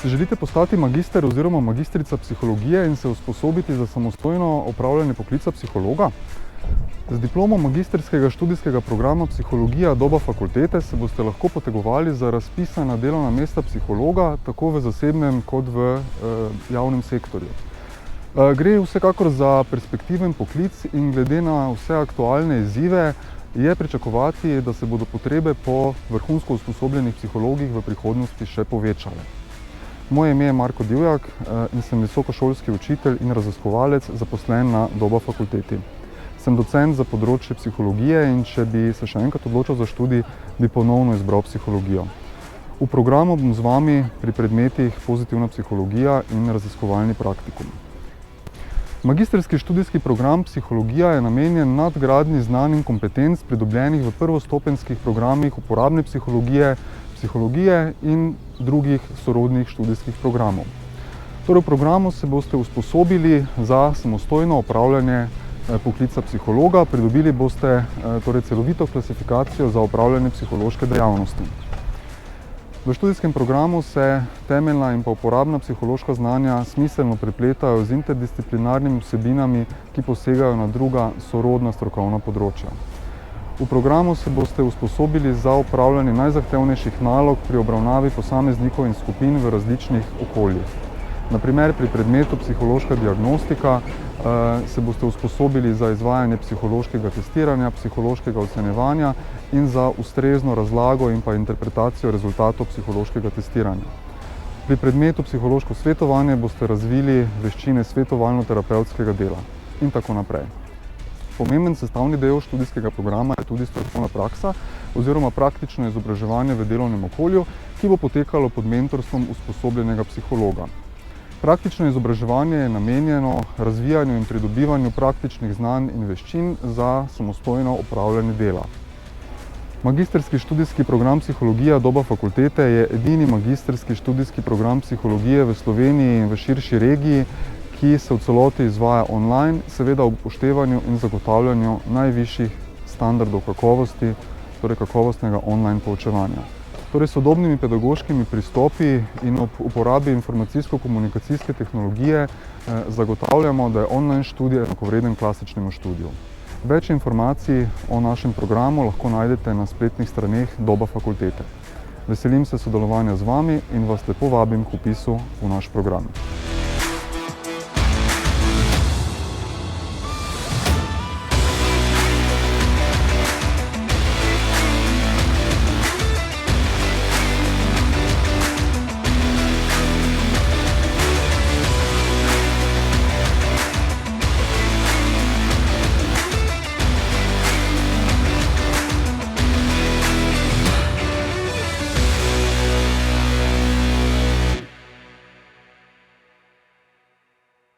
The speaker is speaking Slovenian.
Se želite postati magister oziroma magistrica psihologije in se usposobiti za samostojno opravljanje poklica psihologa? Z diplomo magistrskega študijskega programa Psihologija doba fakultete se boste lahko potegovali za razpisana delovna mesta psihologa, tako v zasebnem kot v javnem sektorju. Gre vsekakor za perspektiven poklic in glede na vse aktualne izzive je pričakovati, da se bodo potrebe po vrhunsko usposobljenih psihologih v prihodnosti še povečale. Moje ime je Marko Divjak in sem visokošolski učitelj in raziskovalec zaposlen na Doba fakulteti. Sem docent za področje psihologije in če bi se še enkrat odločil za študij, bi ponovno izbral psihologijo. V programu bom z vami pri predmetih pozitivna psihologija in raziskovalni praktikum. Magistrski študijski program Psihologija je namenjen nadgradnji znanj in kompetenc pridobljenih v prvostopenjskih programih uporabne psihologije, psihologije in drugih sorodnih študijskih programov. Torej, v programu se boste usposobili za samostojno opravljanje poklica psihologa, pridobili boste celovito klasifikacijo za opravljanje psihološke dejavnosti. V študijskem programu se temeljna in pa uporabna psihološka znanja smiselno prepletajo z interdisciplinarnimi vsebinami, ki posegajo na druga sorodna strokovna področja. V programu se boste usposobili za opravljanje najzahtevnejših nalog pri obravnavi posameznikov in skupin v različnih okoljih. Na primer, pri predmetu psihološka diagnostika se boste usposobili za izvajanje psihološkega testiranja, psihološkega ocenjevanja in za ustrezno razlago in pa interpretacijo rezultatov psihološkega testiranja. Pri predmetu psihološko svetovanje boste razvili veščine svetovalno-terapevtskega dela in tako naprej. Pomemben sestavni del študijskega programa je tudi strokovna praksa oziroma praktično izobraževanje v delovnem okolju, ki bo potekalo pod mentorstvom usposobljenega psihologa. Praktično izobraževanje je namenjeno razvijanju in pridobivanju praktičnih znanj in veščin za samostojno opravljanje dela. Magistrski študijski program Psihologija doba fakultete je edini magistrski študijski program psihologije v Sloveniji in v širši regiji, ki se v celoti izvaja online, seveda ob upoštevanju in zagotavljanju najvišjih standardov kakovosti, torej kakovostnega online poučevanja. Torej, sodobnimi pedagoškimi pristopi in ob uporabi informacijsko-komunikacijske tehnologije zagotavljamo, da je online študij enakovreden klasičnemu študiju. Več informacij o našem programu lahko najdete na spletnih straneh Doba fakultete. Veselim se sodelovanja z vami in vas lepo vabim k vpisu v naš program.